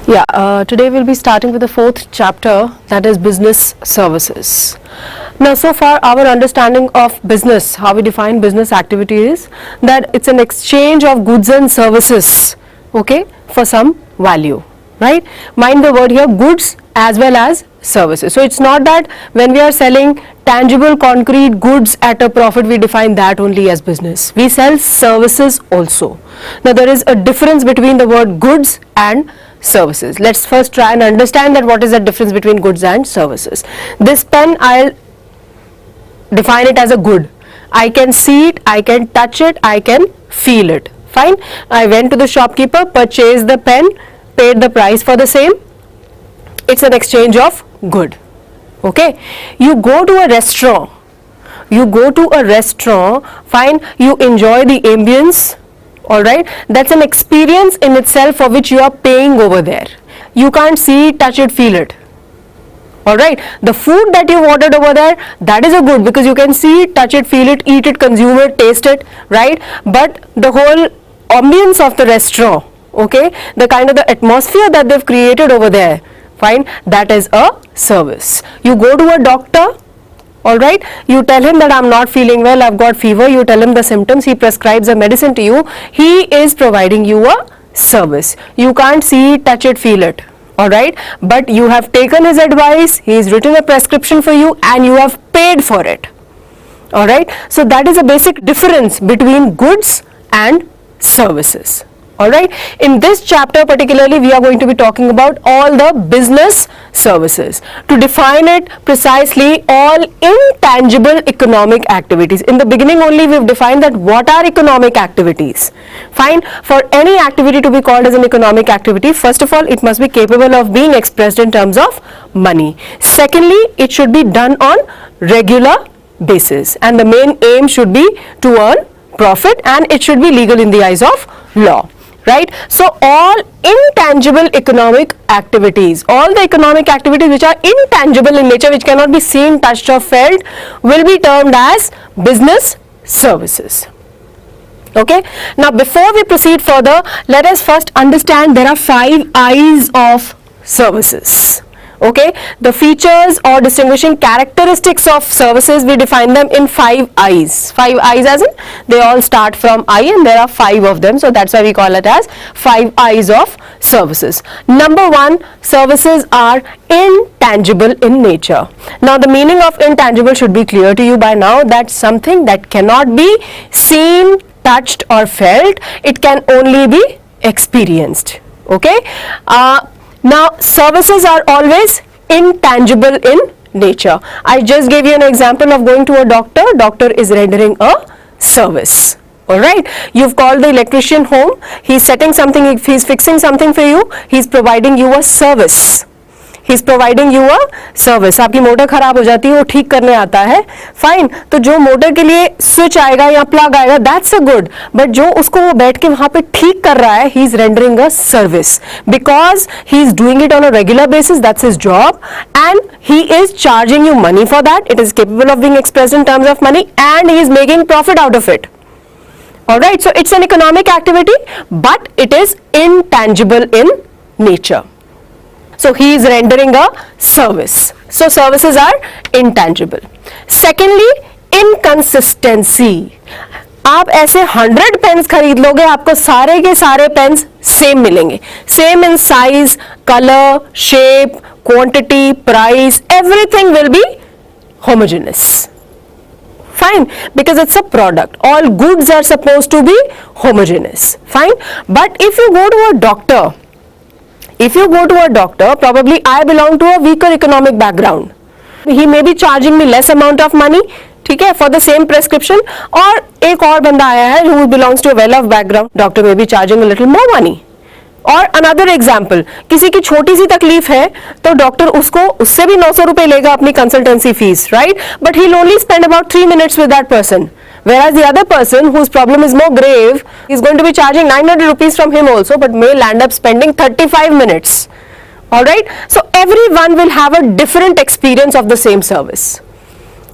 Today we'll be starting with the fourth chapter, that is business services. Now, so far our understanding of business, how we define business activity is that it's an exchange of goods and services, okay, for some value, right? Mind the word here, goods as well as services. So it's not that when we are selling tangible concrete goods at a profit, we define that only as business. We sell services also. Now there is a difference between the word goods and services. Let's first try and understand that what is the difference between goods and services. This pen, I'll define it as a good. I can see it, I can touch it, I can feel it. Fine. I went to the shopkeeper, purchased the pen, paid the price for the same. It's an exchange of good. Okay. You go to a restaurant. Fine. You enjoy the ambience. Alright, that's an experience in itself for which you are paying over there. You can't see it, touch it, feel it. Alright, the food that you ordered over there, that is a good because you can see it, touch it, feel it, eat it, consume it, taste it, right? But the whole ambience of the restaurant, okay, the kind of the atmosphere that they've created over there, fine, that is a service. You go to a doctor. Alright, you tell him that I'm not feeling well, I've got fever, you tell him the symptoms, he prescribes a medicine to you, he is providing you a service. You can't see it, touch it, feel it, alright, but you have taken his advice, he has written a prescription for you and you have paid for it, alright. So that is a basic difference between goods and services. Alright, in this chapter particularly we are going to be talking about all the business services. To define it precisely, all intangible economic activities. In the beginning only we have defined that what are economic activities. Fine, for any activity to be called as an economic activity, first of all it must be capable of being expressed in terms of money. Secondly, it should be done on regular basis and the main aim should be to earn profit and it should be legal in the eyes of law. Right, so all intangible economic activities, all the economic activities which are intangible in nature, which cannot be seen, touched or felt, will be termed as business services. Okay, now before we proceed further, let us first understand there are 5 I's of services. Okay, the features or distinguishing characteristics of services, we define them in 5 I's. 5 I's as in they all start from I and there are 5 of them, so that's why we call it as 5 I's of services. Number 1, services are intangible in nature. Now the meaning of intangible should be clear to you by now, that something that cannot be seen, touched or felt, it can only be experienced. Okay. Now services are always intangible in nature. I just gave you an example of going to a doctor. Doctor is rendering a service. Alright, you've called the electrician home, he's setting something, he's fixing something for you, he's providing you a service. He's providing you a service. आपकी motor खराब हो जाती है, वो ठीक करने आता है, फाइन. तो जो मोटर के लिए स्विच आएगा या प्लग आएगा, दैट्स अ गुड. बट जो उसको वो बैठ के वहां पे ठीक कर रहा है, he is rendering a service because he is doing it on a regular basis. That's his job and he is charging you money for that. It is capable of being expressed in terms of money and he is making profit out of it. Alright, so it's an economic activity, but it is intangible in nature. So he is rendering a service. So services are intangible. Secondly, inconsistency. आप ऐसे 100 pens खरीद लोगे, आपको सारे के सारे pens same मिलेंगे. Same in size, colour, shape, quantity, price, everything will be homogeneous. Fine, because it's a product. All goods are supposed to be homogeneous. Fine, but if you go to a doctor, probably I belong to a weaker economic background. He may be charging me less amount of money, ठीक है, for the same prescription. और एक और बंदा आया है who belongs to a well-off background. Doctor may be charging a little more money. और another example, किसी की छोटी सी तकलीफ है तो डॉक्टर उससे भी 900 रुपए लेगा अपनी consultancy fees, right, but he will only spend about 3 minutes with that person, whereas the other person whose problem is more grave is going to be charging 900 rupees from him also, but may land up spending 35 minutes. All right, so everyone will have a different experience of the same service.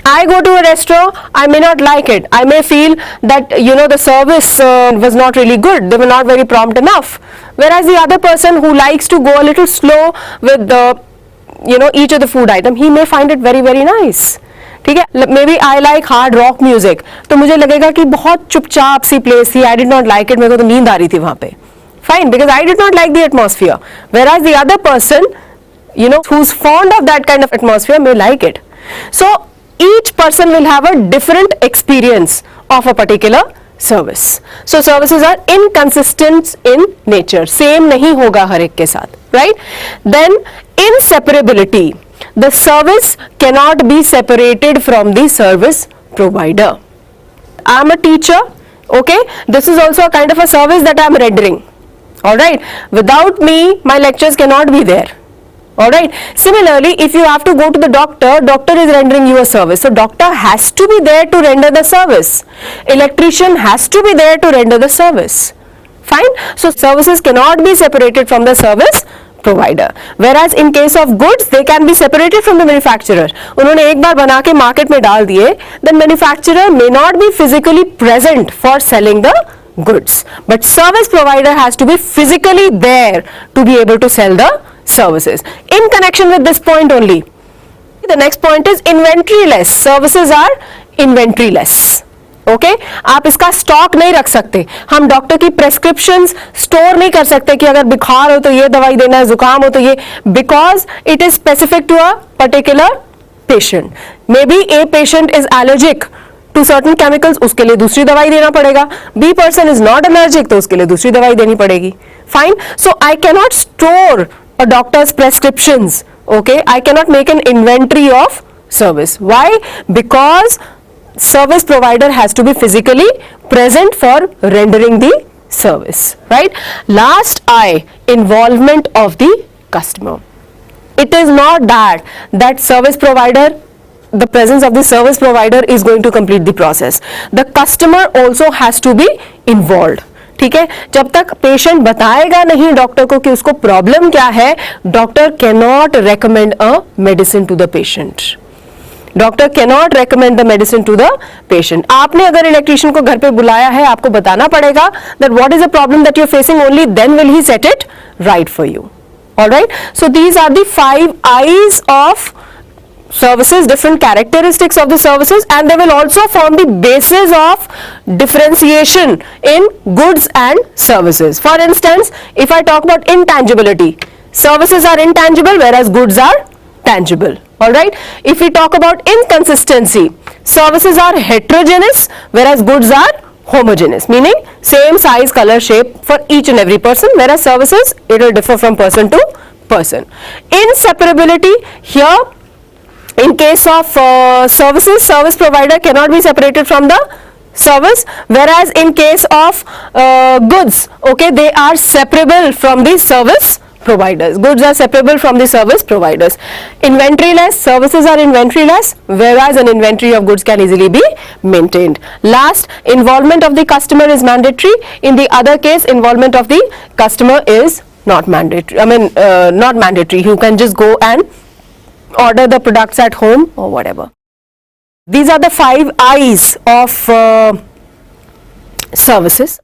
I go to a restaurant, I may not like it. I may feel that, the service was not really good. They were not very prompt enough. Whereas the other person who likes to go a little slow with the, each of the food item, he may find it very, very nice. ठीक है, maybe I like hard rock music, तो मुझे लगेगा कि बहुत चुपचाप सी place थी, I did not like it, मेरे को तो नींद आ रही थी वहां पे. Fine, because I did not like the atmosphere. Whereas the other person, who's fond of that kind of atmosphere may like it. So each person will have a different experience of a particular service. So services are inconsistent in nature. Same नहीं होगा हर एक के साथ, right? Then inseparability. The service cannot be separated from the service provider. I am a teacher, okay? This is also a kind of a service that I am rendering. All right? Without me, my lectures cannot be there. All right? Similarly, if you have to go to the doctor, doctor is rendering you a service. So doctor has to be there to render the service. Electrician has to be there to render the service. Fine? So services cannot be separated from the service provider. Whereas in case of goods, they can be separated from the manufacturer. उन्होंने एक बार बना के market में डाल दिए, then manufacturer may not be physically present for selling the goods, but service provider has to be physically there to be able to sell the services. In connection with this point only, the next point is inventory-less. Services are inventory-less. Okay आप इसका stock नहीं रख सकते. हम doctor की प्रेस्क्रिप्शंस store नहीं कर सकते कि अगर बुखार हो तो ये दवाई देना है, जुकाम हो तो ये, because it is specific to a particular patient. Maybe a patient is allergic to certain chemicals, उसके लिए दूसरी दवाई देना पड़ेगा. B person is not allergic, तो उसके लिए दूसरी दवाई देनी पड़ेगी. Fine. So I cannot store a doctor's prescriptions. Okay, I cannot make an inventory of service. Why? Because service provider has to be physically present for rendering the service, right? Last I, involvement of the customer. It is not that service provider, the presence of the service provider is going to complete the process. The customer also has to be involved. ठीक है, जब तक patient बताएगा नहीं doctor को कि उसको problem क्या है, doctor cannot recommend a medicine to the patient. Doctor cannot recommend the medicine to the patient. आपने अगर इलेक्ट्रिशियन को घर पे बुलाया है, आपको बताना पड़ेगा that what is the problem that you are facing, only then will he set it right for you. Alright, so these are the 5 I's of services, different characteristics of the services, and they will also form the basis of differentiation in goods and services. For instance, if I talk about intangibility, services are intangible whereas goods are tangible. All right. If we talk about inconsistency, services are heterogeneous whereas goods are homogeneous, meaning same size, color, shape for each and every person, whereas services, it will differ from person to person. Inseparability, here in case of services, service provider cannot be separated from the service, whereas in case of goods, okay, they are separable from the service providers. Goods are separable from the service providers. Inventory-less, services are inventory-less, whereas an inventory of goods can easily be maintained. Last, involvement of the customer is mandatory. In the other case, involvement of the customer is not mandatory. Not mandatory. You can just go and order the products at home or whatever. These are the 5 I's of services.